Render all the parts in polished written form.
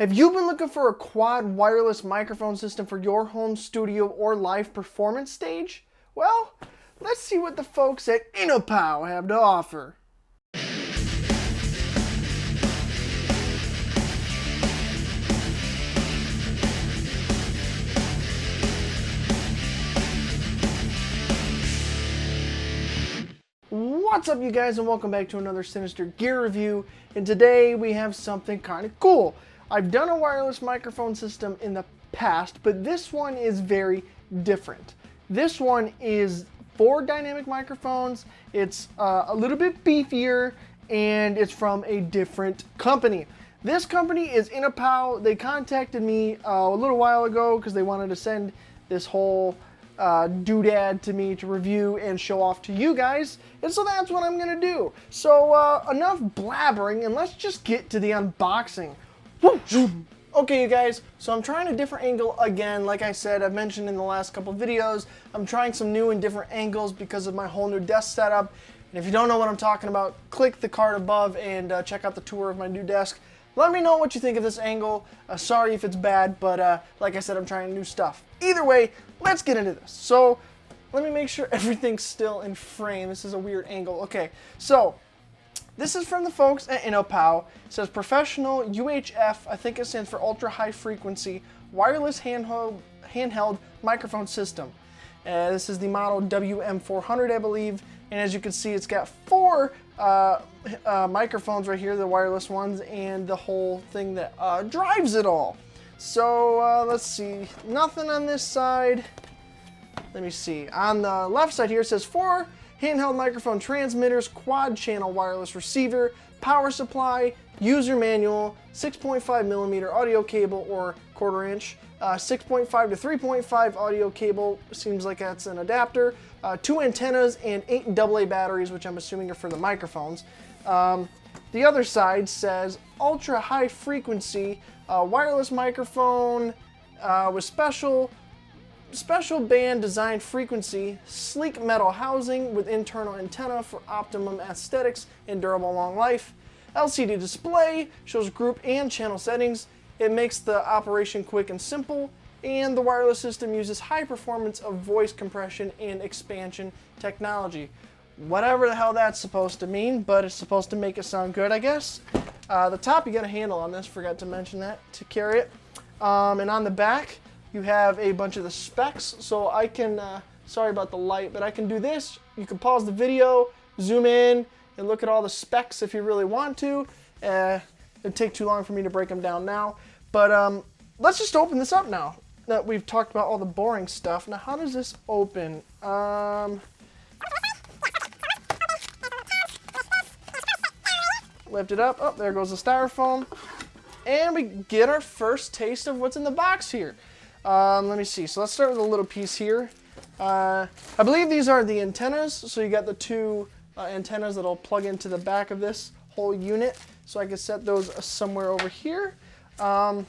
Have you been looking for a quad wireless microphone system for your home studio or live performance stage? Well, let's see what the folks at Innopow have to offer. What's up, you guys, and welcome back to another Sinister Gear review. And today we have something kind of cool. I've done a wireless microphone system in the past, but this one is very different. This one is 4 dynamic microphones. It's a little bit beefier, and it's from a different company. This company is Innopow. They contacted me a little while ago because they wanted to send this whole doodad to me to review and show off to you guys, and so that's what I'm gonna do. So enough blabbering, and let's just get to the unboxing. Woo! Okay, you guys, so I'm trying a different angle again. Like I said, I've mentioned in the last couple videos, I'm trying some new and different angles because of my whole new desk setup. And if you don't know what I'm talking about, click the card above and check out the tour of my new desk. Let me know what you think of this angle. Sorry if it's bad, but like I said, I'm trying new stuff. Either way, let's get into this. So let me make sure everything's still in frame. This is a weird angle. Okay, so this is from the folks at Innopow. It says professional UHF, I think it stands for ultra high frequency wireless handheld microphone system. This is the model WM400, I believe. And as you can see, it's got 4 microphones right here, the wireless ones, and the whole thing that drives it all. So let's see, nothing on this side. Let me see. On the left side here, it says 4 handheld microphone transmitters, quad channel wireless receiver, power supply, user manual, 6.5 millimeter audio cable or 1/4 inch, 6.5 to 3.5 audio cable, seems like that's an adapter, 2 antennas, and 8 AA batteries, which I'm assuming are for the microphones. The other side says ultra high frequency wireless microphone with special band designed frequency, sleek metal housing with internal antenna for optimum aesthetics and durable long life. LCD display shows group and channel settings. It makes the operation quick and simple, and the wireless system uses high performance of voice compression and expansion technology. Whatever the hell that's supposed to mean, but it's supposed to make it sound good, I guess. The top, you got a handle on this, forgot to mention that, to carry it. And on the back, you have a bunch of the specs, so I can, sorry about the light, but I can do this. You can pause the video, zoom in, and look at all the specs if you really want to. It'd take too long for me to break them down now. But let's just open this up now that we've talked about all the boring stuff. Now, how does this open? Lift it up. Oh, there goes the styrofoam. And we get our first taste of what's in the box here. Let me see. So let's start with a little piece here. I believe these are the antennas. So you got the 2 antennas that'll plug into the back of this whole unit. So I can set those somewhere over here. I'm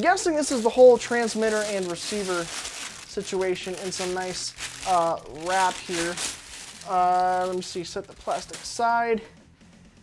guessing this is the whole transmitter and receiver situation in some nice wrap here. Let me see. Set the plastic aside.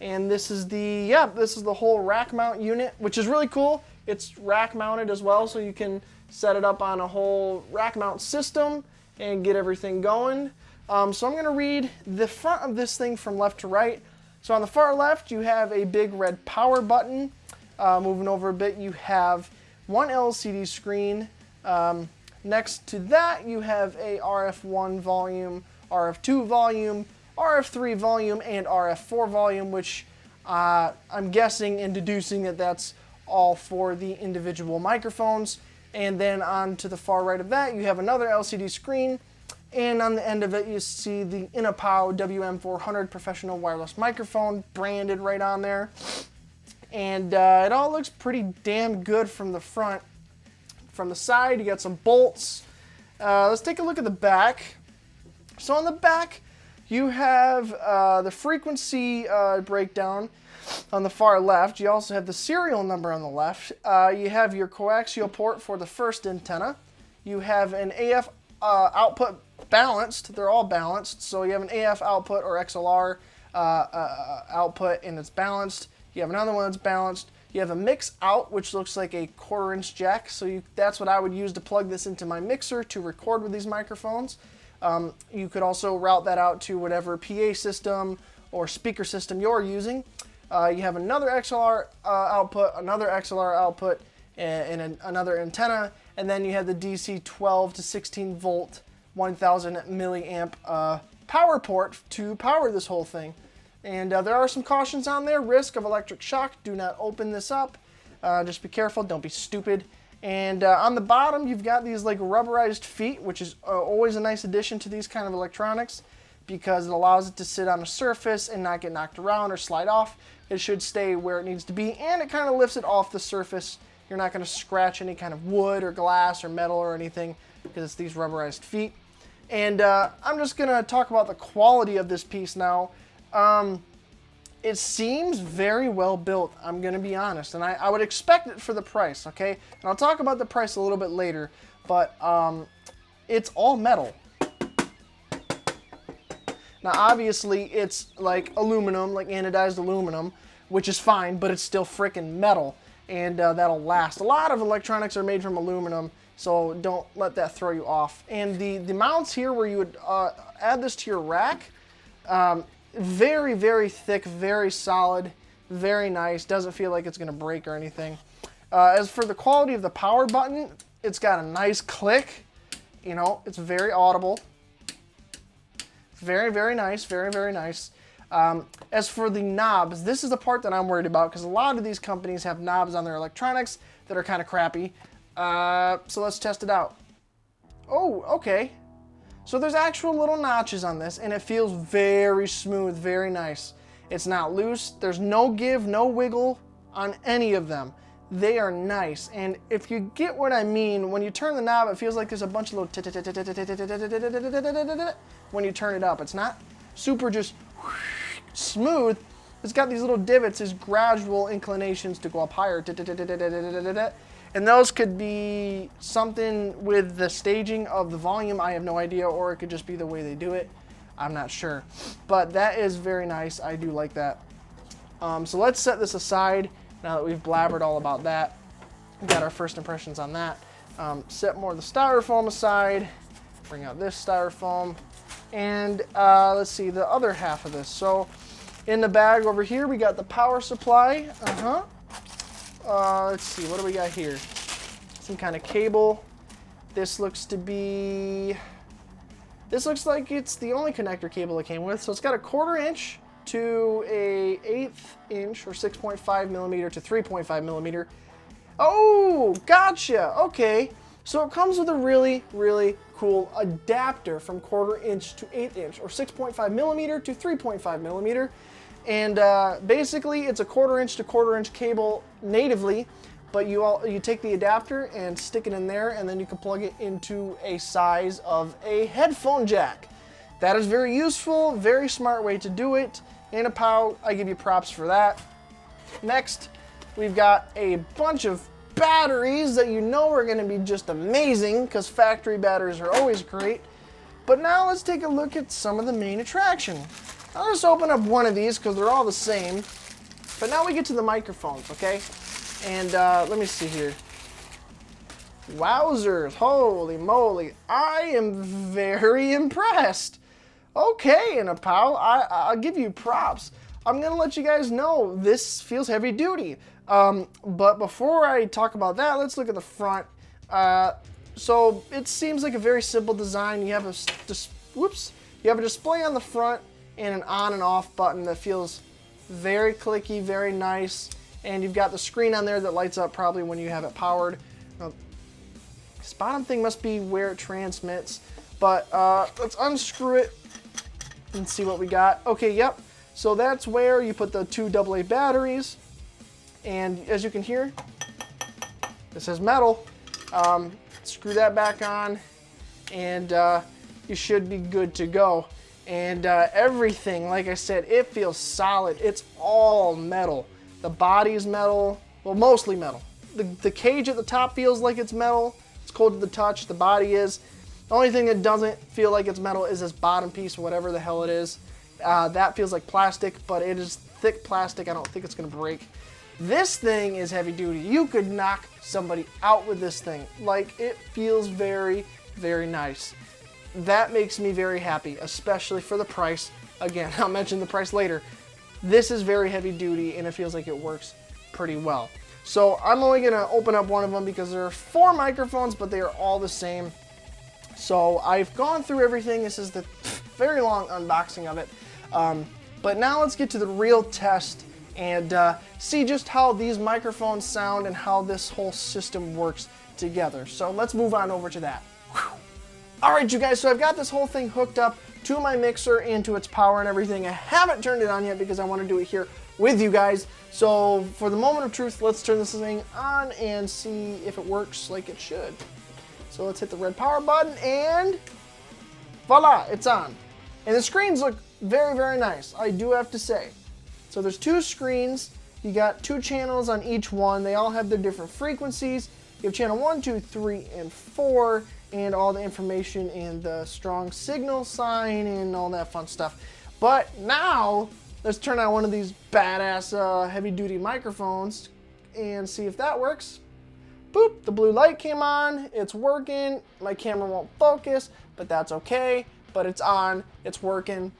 And this is the whole rack mount unit, which is really cool. It's rack mounted as well, so you can set it up on a whole rack mount system and get everything going. So I'm gonna read the front of this thing from left to right. So on the far left, you have a big red power button. Moving over a bit, you have 1 LCD screen. Next to that, you have a RF1 volume, RF2 volume, RF3 volume, and RF4 volume, which I'm guessing and deducing that that's all for the individual microphones. And then on to the far right of that, you have another LCD screen, and on the end of it, you see the Innopow WM400 professional wireless microphone branded right on there. And it all looks pretty damn good from the front. From the side, you got some bolts. Let's take a look at the back. So on the back, you have the frequency breakdown on the far left. You also have the serial number on the left. You have your coaxial port for the first antenna. You have an AF output balanced. They're all balanced. So you have an AF output or XLR output, and it's balanced. You have another one that's balanced. You have a mix out, which looks like a 1/4-inch jack. So that's what I would use to plug this into my mixer to record with these microphones. You could also route that out to whatever PA system or speaker system you're using. You have another XLR output, another XLR output, and another antenna, and then you have the DC 12 to 16 volt 1000 milliamp power port to power this whole thing. And there are some cautions on there. Risk of electric shock. Do not open this up. Just be careful. Don't be stupid. And on the bottom, you've got these like rubberized feet, which is always a nice addition to these kind of electronics because it allows it to sit on a surface and not get knocked around or slide off. It should stay where it needs to be, and it kind of lifts it off the surface. You're not going to scratch any kind of wood or glass or metal or anything because it's these rubberized feet. And I'm just going to talk about the quality of this piece now. It seems very well built, I'm going to be honest, and I would expect it for the price, okay? And I'll talk about the price a little bit later, but it's all metal. Now, obviously, it's like aluminum, like anodized aluminum, which is fine, but it's still freaking metal, and that'll last. A lot of electronics are made from aluminum, so don't let that throw you off. And the mounts here where you would add this to your rack, very, very thick, very solid, very nice. Doesn't feel like it's going to break or anything. As for the quality of the power button, it's got a nice click. You know, it's very audible. Very, very nice. Very, very nice. As for the knobs, this is the part that I'm worried about because a lot of these companies have knobs on their electronics that are kind of crappy. So let's test it out. Oh, okay. So there's actual little notches on this, and it feels very smooth, very nice. It's not loose. There's no give, no wiggle on any of them. They are nice, and if you get what I mean, when you turn the knob, it feels like there's a bunch of little when you turn it up. It's not super just smooth. It's got these little divots, these gradual inclinations to go up higher. And those could be something with the staging of the volume, I have no idea, or it could just be the way they do it. I'm not sure. But that is very nice. I do like that. So let's set this aside now that we've blabbered all about that. We got our first impressions on that. Set more of the styrofoam aside. Bring out this styrofoam. And let's see the other half of this. So in the bag over here, we got the power supply. Let's see, what do we got here? Some kind of cable. This looks like it's the only connector cable it came with. So it's got a 1/4 inch to a 1/8 inch or 6.5 millimeter to 3.5 millimeter. Oh, gotcha. Okay. So it comes with a really, really cool adapter from 1/4 inch to 1/8 inch or 6.5 millimeter to 3.5 millimeter. And basically it's a 1/4 inch to 1/4 inch cable natively, but you take the adapter and stick it in there, and then you can plug it into a size of a headphone jack. That is very useful, very smart way to do it. Innopow, I give you props for that. Next, we've got a bunch of batteries that you know are going to be just amazing because factory batteries are always great. But now let's take a look at some of the main attraction. I'll just open up one of these because they're all the same. But now we get to the microphones, okay? And let me see here. Wowzers, holy moly. I am very impressed. Okay, Innopow, I'll give you props. I'm going to let you guys know this feels heavy duty. But before I talk about that, let's look at the front. So it seems like a very simple design. You have a display on the front and an on and off button that feels very clicky, very nice. And you've got the screen on there that lights up probably when you have it powered. This bottom thing must be where it transmits. But let's unscrew it and see what we got. Okay, yep. So that's where you put the 2 AA batteries. And as you can hear, this is metal. Screw that back on, and you should be good to go. And everything, like I said, it feels solid. It's all metal. The body is metal, well, mostly metal. The cage at the top feels like it's metal. It's cold to the touch. The body is. The only thing that doesn't feel like it's metal is this bottom piece, whatever the hell it is. That feels like plastic, but it is thick plastic. I don't think it's going to break. This thing is heavy duty. You could knock somebody out with this thing. Like, it feels very, very nice. That makes me very happy, especially for the price. Again, I'll mention the price later. This is very heavy duty and it feels like it works pretty well. So I'm only gonna open up one of them because there are 4 microphones, but they are all the same. So I've gone through everything. This is the very long unboxing of it. But now let's get to the real test and see just how these microphones sound and how this whole system works together. So let's move on over to that. Whew. All right, you guys, so I've got this whole thing hooked up to my mixer and to its power and everything. I haven't turned it on yet because I want to do it here with you guys. So for the moment of truth, let's turn this thing on and see if it works like it should. So let's hit the red power button and voila, it's on. And the screens look very, very nice, I do have to say. So there's 2 screens. You got 2 channels on each one. They all have their different frequencies. You have channel 1, 2, 3, and 4, and all the information and the strong signal sign and all that fun stuff. But now, let's turn on one of these badass heavy-duty microphones and see if that works. Boop, the blue light came on, it's working. My camera won't focus, but that's okay. But it's on, it's working.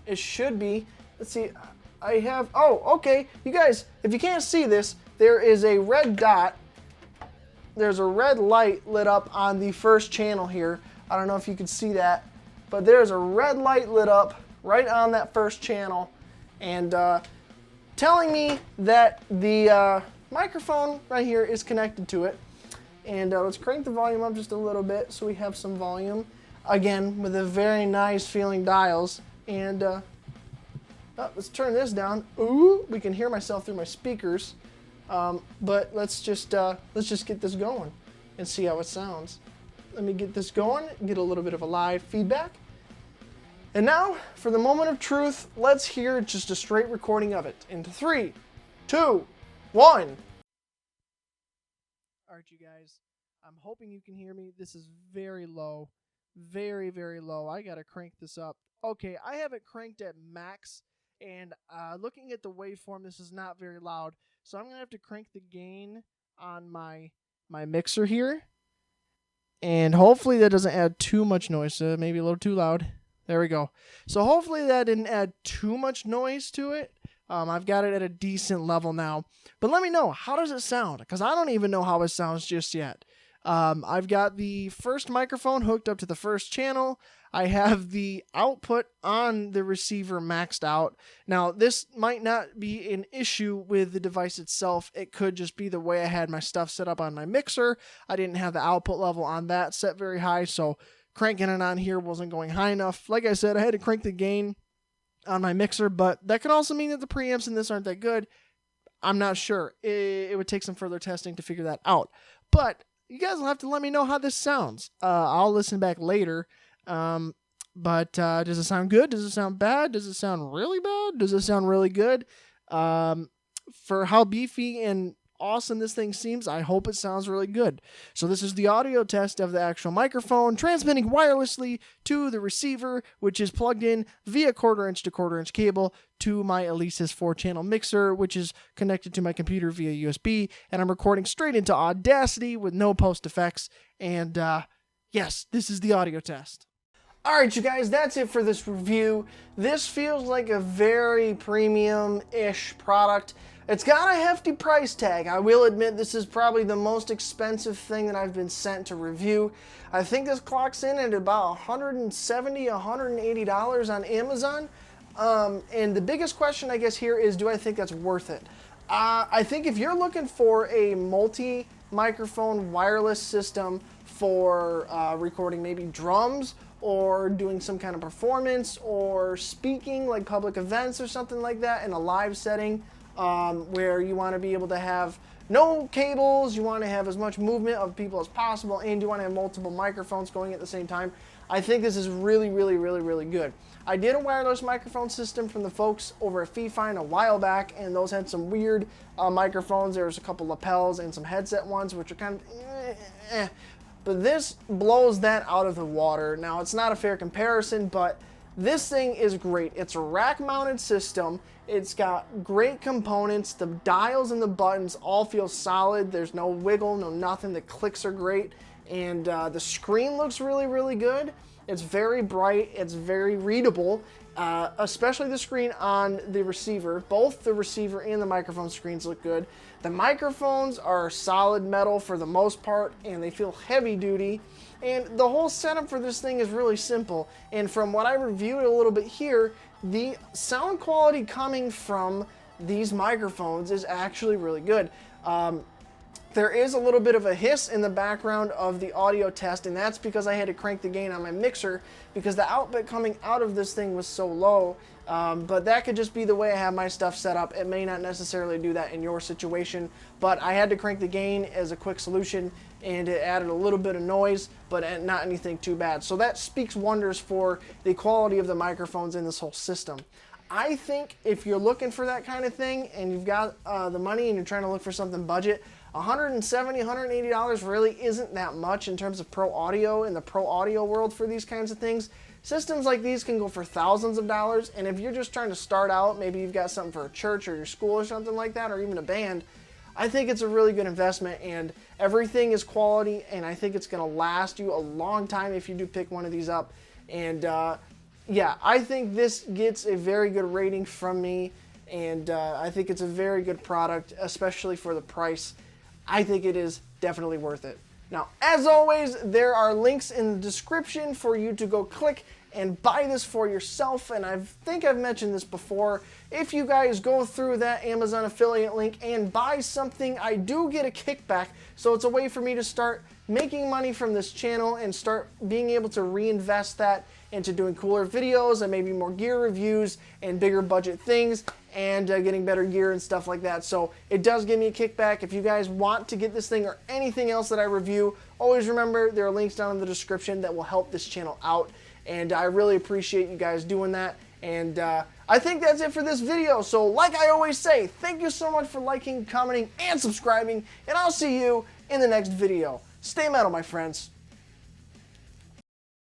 It should be. Let's see, I have, oh, okay. You guys, if you can't see this, there is a red dot. There's a red light lit up on the first channel here. I don't know if you can see that, but there's a red light lit up right on that first channel and telling me that the microphone right here is connected to it. And let's crank the volume up just a little bit so we have some volume. Again, with a very nice feeling dials. And let's turn this down. Ooh, we can hear myself through my speakers. But let's just get this going and see how it sounds. Let me get this going, get a little bit of a live feedback. And now, for the moment of truth, let's hear just a straight recording of it. Into 3, 2, 1. All right, you guys, I'm hoping you can hear me. This is very low, very, very low. I gotta crank this up. Okay, I have it cranked at max, and looking at the waveform, this is not very loud. So I'm gonna have to crank the gain on my mixer here, and hopefully that doesn't add too much noise. Maybe a little too loud. There we go. So hopefully that didn't add too much noise to it. I've got it at a decent level now. But let me know, how does it sound? Because I don't even know how it sounds just yet. I've got the first microphone hooked up to the first channel. I have the output on the receiver maxed out. Now, this might not be an issue with the device itself. It could just be the way I had my stuff set up on my mixer. I didn't have the output level on that set very high, so cranking it on here wasn't going high enough. Like I said, I had to crank the gain on my mixer, but that could also mean that the preamps in this aren't that good. I'm not sure. It would take some further testing to figure that out. But you guys will have to let me know how this sounds. I'll listen back later. But does it sound good? Does it sound bad? Does it sound really bad? Does it sound really good? For how beefy and awesome this thing seems, I hope it sounds really good. So this is the audio test of the actual microphone transmitting wirelessly to the receiver, which is plugged in via 1/4 inch to 1/4 inch cable to my Alesis 4-channel mixer, which is connected to my computer via USB, and I'm recording straight into Audacity with no post effects. And yes, this is the audio test. Alright, you guys, that's it for this review. This feels like a very premium-ish product. It's got a hefty price tag. I will admit this is probably the most expensive thing that I've been sent to review. I think this clocks in at about $170, $180 on Amazon. And the biggest question, I guess, here is, do I think that's worth it? I think if you're looking for a multi-microphone wireless system for recording maybe drums or doing some kind of performance or speaking like public events or something like that in a live setting, where you want to be able to have no cables, you want to have as much movement of people as possible, and you want to have multiple microphones going at the same time, I think this is really, really, really, really good. I did a wireless microphone system from the folks over at FeeFine a while back, and those had some weird microphones. There was a couple lapels and some headset ones, which are kind of but this blows that out of the water. Now, it's not a fair comparison, but This thing is great. It's a rack-mounted system. It's got great components. The dials and the buttons all feel solid. There's no wiggle, no nothing. The clicks are great. And the screen looks really, really good. It's very bright. It's very readable, especially the screen on the receiver. Both the receiver and the microphone screens look good. The microphones are solid metal for the most part, and they feel heavy duty. And the whole setup for this thing is really simple. And from what I reviewed a little bit here, the sound quality coming from these microphones is actually really good. There is a little bit of a hiss in the background of the audio test, and that's because I had to crank the gain on my mixer because the output coming out of this thing was so low. But that could just be the way I have my stuff set up. It may not necessarily do that in your situation, but I had to crank the gain as a quick solution, and it added a little bit of noise, but not anything too bad. So that speaks wonders for the quality of the microphones in this whole system. I think if you're looking for that kind of thing and you've got the money and you're trying to look for something budget, $170, $180 really isn't that much in terms of pro audio in the pro audio world for these kinds of things. Systems like these can go for thousands of dollars, and if you're just trying to start out, maybe you've got something for a church or your school or something like that, or even a band, I think it's a really good investment, and everything is quality, and I think it's going to last you a long time if you do pick one of these up. And yeah, I think this gets a very good rating from me, and I think it's a very good product, especially for the price. I think it is definitely worth it. Now, as always, there are links in the description for you to go click and buy this for yourself. And I think I've mentioned this before. If you guys go through that Amazon affiliate link and buy something, I do get a kickback. So it's a way for me to start making money from this channel and start being able to reinvest that into doing cooler videos and maybe more gear reviews and bigger budget things and getting better gear and stuff like that. So it does give me a kickback. If you guys want to get this thing or anything else that I review, always remember there are links down in the description that will help this channel out. And I really appreciate you guys doing that. And I think that's it for this video. So like I always say, thank you so much for liking, commenting, and subscribing. And I'll see you in the next video. Stay metal, my friends.